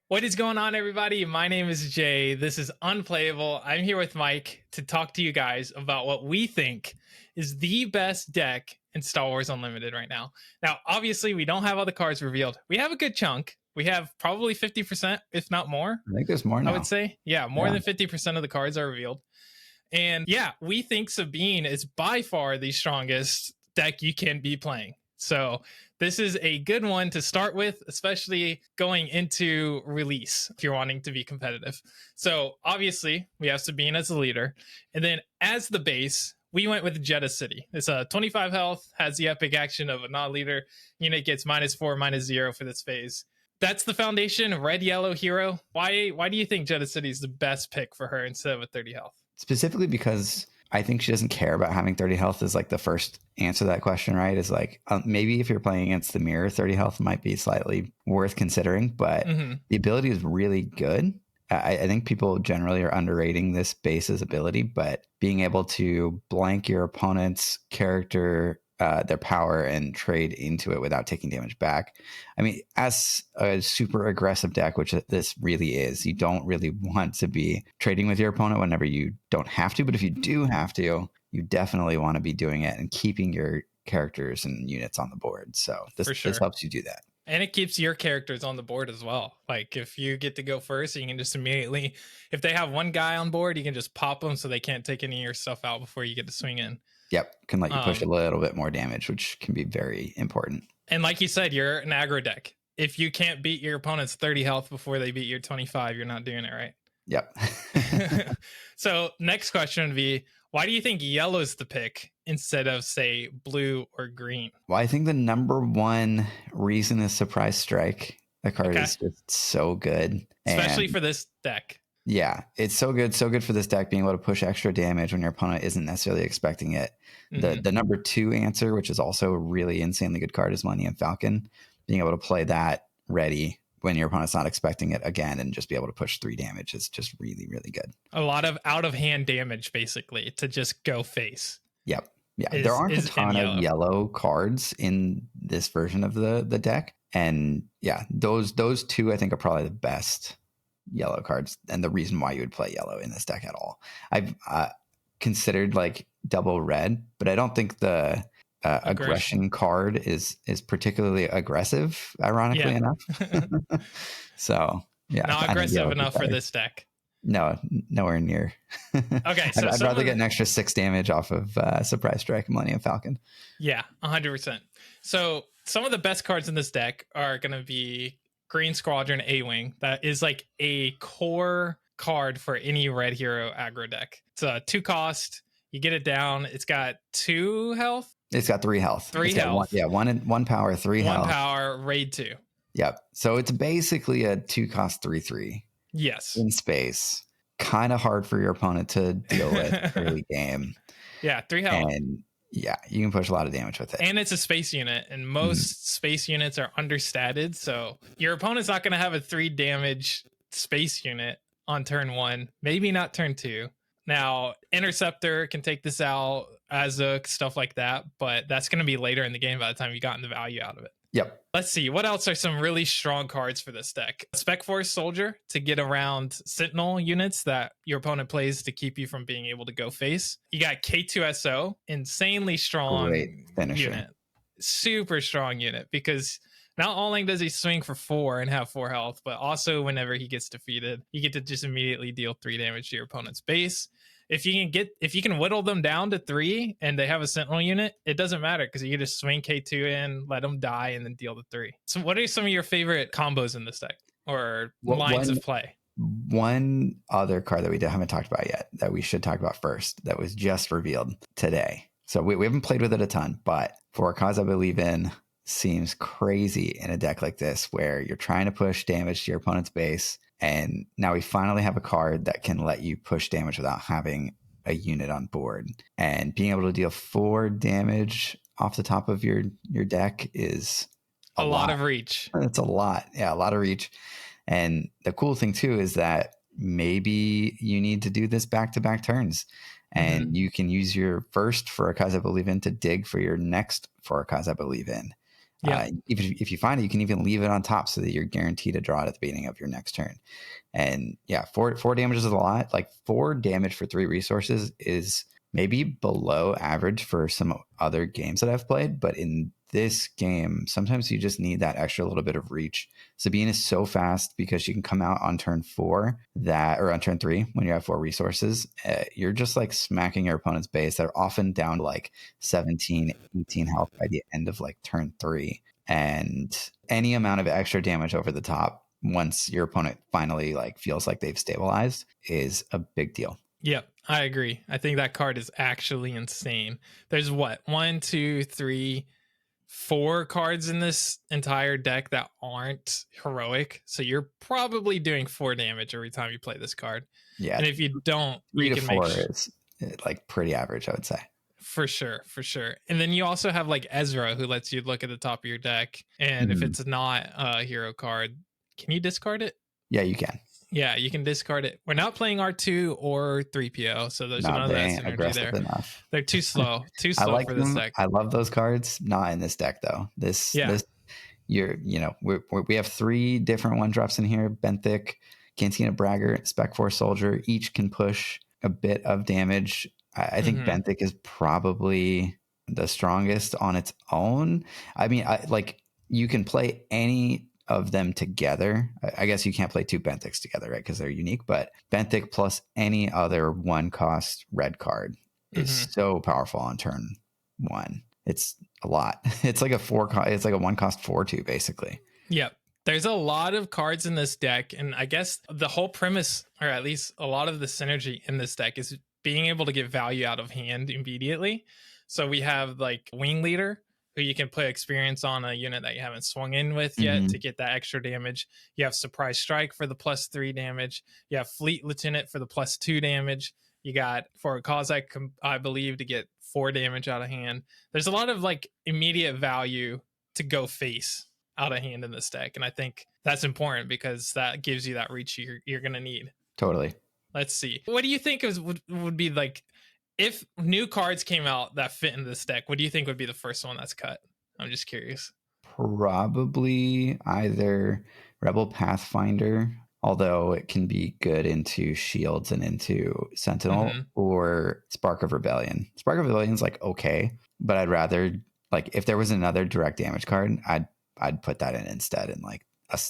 What is going on, everybody? My name is Jay. This is Unplayable. I'm here with Mike to talk to you guys about what we think is the best deck in Star Wars Unlimited right now. Now, obviously, we don't have all the cards revealed. We have a good chunk. We have probably 50%, if not more, I think there's more I now. would say. Yeah, more Yeah. than 50% of the cards are revealed. And yeah, we think Sabine is by far the strongest deck you can be playing. So this is a good one to start with, especially going into release if you're wanting to be competitive. So obviously we have Sabine as the leader. And then as the base, we went with Jeddah City. It's a 25 health, has the epic action of a non-leader. Unit gets -4, -0 for this phase. That's the foundation, red, yellow hero. Why do you think Jeddah City is the best pick for her instead of a 30 health? Specifically because I think she doesn't care about having 30 health is like the first answer to that question, right? Is like maybe if you're playing against the mirror, 30 health might be slightly worth considering, but the ability is really good. I think people generally are underrating this base's ability, but being able to blank your opponent's character, their power, and trade into it without taking damage back. I mean, as a super aggressive deck, which this really is, you don't really want to be trading with your opponent whenever you don't have to. But if you do have to, you definitely want to be doing it and keeping your characters and units on the board. So this helps you do that. And it keeps your characters on the board as well. Like if you get to go first, you can just immediately, if they have one guy on board, you can just pop them so they can't take any of your stuff out before you get to swing in. Yep. Can let you push a little bit more damage, which can be very important. And like you said, you're an aggro deck. If you can't beat your opponent's 30 health before they beat your 25, you're not doing it right. Yep. So next question would be, why do you think yellow is the pick instead of, say, blue or green? Well, I think the number one reason is Surprise Strike. The card is just so good. Especially for this deck. Yeah, it's so good for this deck, being able to push extra damage when your opponent isn't necessarily expecting it. The number two answer, which is also a really insanely good card, is Millennium Falcon. Being able to play that ready when your opponent's not expecting it again and just be able to push 3 damage is just really, really good. A lot of out of hand damage, basically, to just go face. Yep. Yeah, there aren't a ton of yellow cards in this version of the deck. And yeah, those two I think are probably the best yellow cards and the reason why you would play yellow in this deck at all. I've considered like double red, but I don't think the aggression card is particularly aggressive, ironically enough. So yeah, not aggressive enough for this deck. No, nowhere near. Okay, so I'd rather get an extra 6 damage off of Surprise Strike and Millennium Falcon. Yeah, 100%. So some of the best cards in this deck are going to be Green Squadron A-Wing. That is like a core card for any red hero aggro deck. It's a 2 cost. You get it down. It's got 2 health. It's got 3 health. 3 health. One power, 3 health. 1 power, raid 2. Yep. So it's basically a 2 cost 3/3. Yes. In space. Kind of hard for your opponent to deal with early game. Yeah, 3 health. And yeah, you can push a lot of damage with it. And it's a space unit, and most space units are understated. So your opponent's not going to have a 3 damage space unit on turn 1, maybe not turn 2. Now, Interceptor can take this out, Azuk, stuff like that, but that's going to be later in the game by the time you've gotten the value out of it. Yep. Let's see. What else are some really strong cards for this deck? Spec Force Soldier to get around Sentinel units that your opponent plays to keep you from being able to go face. You got K2SO, insanely strong unit. Super strong unit because not only does he swing for 4 and have 4 health, but also whenever he gets defeated, you get to just immediately deal 3 damage to your opponent's base. If you can whittle them down to 3 and they have a Sentinel unit, it doesn't matter because you can just swing K2 in, let them die, and then deal the 3. So what are some of your favorite combos in this deck or lines of play? One other card that we haven't talked about yet that we should talk about first that was just revealed today. So we haven't played with it a ton, but For a Cause I Believe In seems crazy in a deck like this where you're trying to push damage to your opponent's base. And now we finally have a card that can let you push damage without having a unit on board. And being able to deal 4 damage off the top of your deck is a lot of reach. It's a lot. Yeah, a lot of reach. And the cool thing too is that maybe you need to do this back-to-back turns. And you can use your first For a Cause I Believe In to dig for your next For a Cause I Believe In. Yeah. If you find it, you can even leave it on top so that you're guaranteed a draw at the beginning of your next turn. And yeah, four damage is a lot. Like 4 damage for 3 resources is maybe below average for some other games that I've played, but in this game, sometimes you just need that extra little bit of reach. Sabine is so fast because she can come out on turn 4 or on turn 3 when you have 4 resources. You're just like smacking your opponent's base. They're often down to like 17, 18 health by the end of like turn 3. And any amount of extra damage over the top once your opponent finally like feels like they've stabilized is a big deal. Yep, I agree. I think that card is actually insane. There's what, 1, 2, 3, 4 cards in this entire deck that aren't heroic. So you're probably doing 4 damage every time you play this card. Yeah. And if you don't, 3 you to can 4 make is like pretty average, I would say. for sure, for sure. And then you also have like Ezra, who lets you look at the top of your deck. And if it's not a hero card, can you discard it? Yeah, you can. Yeah, you can discard it. We're not playing R2 or 3PO, so there's none of that synergy aggressive there. Enough. They're too slow. Too I slow like for them. this deck. I love those cards. Not in this deck though. This we have 3 different 1-drops in here. Benthic, Cantina Braggart, Spec Force Soldier. Each can push a bit of damage. I think Benthic is probably the strongest on its own. I mean, you can play any of them together. I guess you can't play 2 Benthics together, right? Because they're unique. But Benthic plus any other 1-cost red card is so powerful on turn 1. It's a lot. It's like it's like a 1-cost 4/2 basically. Yep. There's a lot of cards in this deck, and I guess the whole premise, or at least a lot of the synergy in this deck, is being able to get value out of hand immediately. So we have like Wing Leader, who you can put experience on a unit that you haven't swung in with yet to get that extra damage. You have Surprise Strike for the +3 damage. You have Fleet Lieutenant for the +2 damage. You got For a Cause I believe to get 4 damage out of hand. There's a lot of like immediate value to go face out of hand in this deck, and I think that's important because that gives you that reach you're gonna need. Totally. Let's see. What do you think would be like if new cards came out that fit in this deck? What do you think would be the first one that's cut? I'm just curious. Probably either Rebel Pathfinder, although it can be good into Shields and into Sentinel, or Spark of Rebellion. Spark of Rebellion is like okay, but I'd rather, like, if there was another direct damage card, I'd put that in instead in like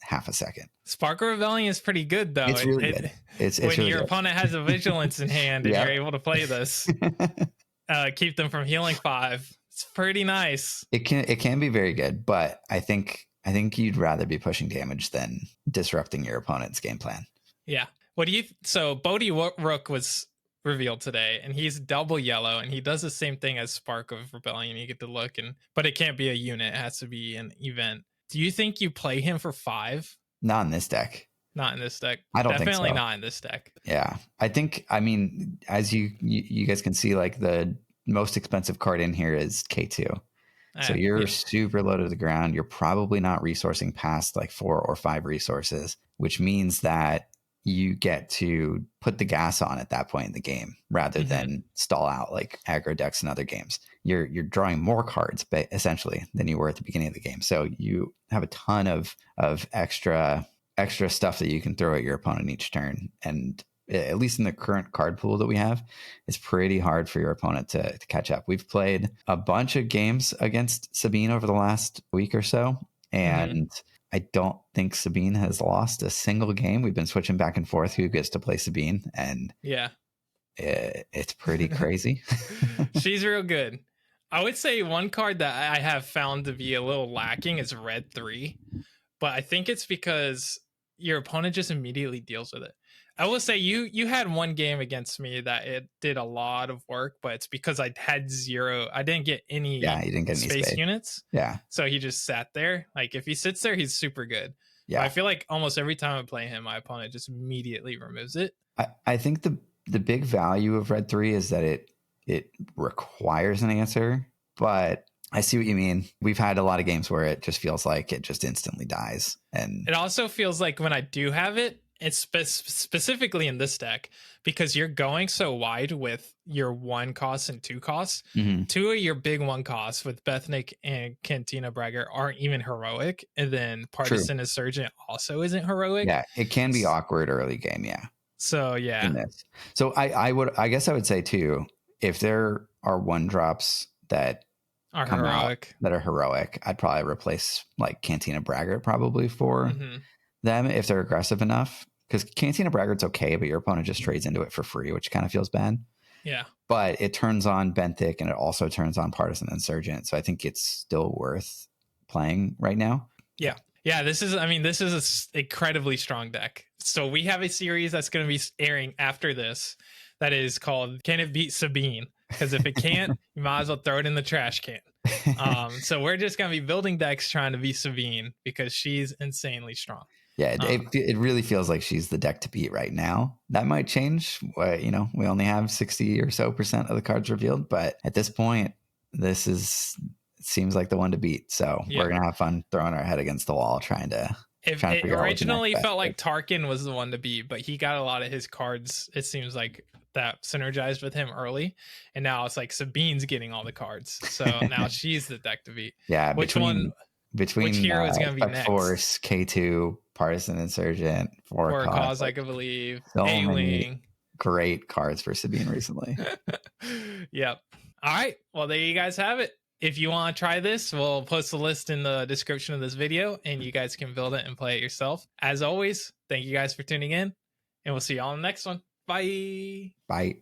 half a second. Spark of Rebellion is pretty good though. It's really good. It's when really your good. opponent has a Vigilance in hand and you're able to play this, keep them from healing 5. It's pretty nice. It can be very good, but I think you'd rather be pushing damage than disrupting your opponent's game plan. Yeah. So Bodhi Rook was revealed today, and he's double yellow, and he does the same thing as Spark of Rebellion. You get to look, but it can't be a unit. It has to be an event. Do you think you play him for 5? Not in this deck. Not in this deck. I don't Definitely think so. Not in this deck. Yeah. I mean, as you guys can see, like the most expensive card in here is K2. So you're super low to the ground. You're probably not resourcing past like 4 or 5 resources, which means that you get to put the gas on at that point in the game rather than stall out like aggro decks in other games. You're drawing more cards essentially than you were at the beginning of the game. So you have a ton of extra stuff that you can throw at your opponent each turn. And at least in the current card pool that we have, it's pretty hard for your opponent to catch up. We've played a bunch of games against Sabine over the last week or so, and I don't think Sabine has lost a single game. We've been switching back and forth who gets to play Sabine, and it's pretty crazy. She's real good. I would say one card that I have found to be a little lacking is Red 3, but I think it's because your opponent just immediately deals with it. I will say you had one game against me that it did a lot of work, but it's because I had 0. I didn't get any you didn't get any space units. Yeah. So he just sat there. Like if he sits there, he's super good. Yeah. But I feel like almost every time I play him, my opponent just immediately removes it. I think the big value of Red 3 is that it requires an answer, but I see what you mean. We've had a lot of games where it just feels like it just instantly dies. And it also feels like when I do have it, it's specifically in this deck because you're going so wide with your 1 costs and 2 costs. Mm-hmm. 2 of your big 1 costs with Bethnic and Cantina Bragger aren't even heroic, and then Partisan Insurgent also isn't heroic. Yeah, it can be awkward early game. Yeah. So yeah. In this. So I guess I would say too, if there are 1-drops that Are come heroic. out that are heroic, I'd probably replace like Cantina Braggart probably for them if they're aggressive enough. Because Cantina Braggart's okay, but your opponent just trades into it for free, which kind of feels bad. Yeah. But it turns on Benthic and it also turns on Partisan Insurgent. So I think it's still worth playing right now. Yeah. Yeah, this is an incredibly strong deck. So we have a series that's going to be airing after this that is called Can It Beat Sabine? Because if it can't, you might as well throw it in the trash can. So we're just going to be building decks trying to beat Sabine because she's insanely strong. Yeah, it really feels like she's the deck to beat right now. That might change. We only have 60 or so % of the cards revealed, but at this point, it seems like the one to beat. So we're gonna have fun throwing our head against the wall trying to. If it originally felt like Tarkin was the one to beat, but he got a lot of his cards. It seems like that synergized with him early, and now it's like Sabine's getting all the cards. So now she's the deck to beat. Yeah, which hero is going to be next? Force, K2, Partisan Insurgent, for cause, I could believe. So many great cards for Sabine recently. Yep. All right. Well, there you guys have it. If you want to try this, we'll post a list in the description of this video, and you guys can build it and play it yourself. As always, thank you guys for tuning in, and we'll see you all in the next one. Bye. Bye.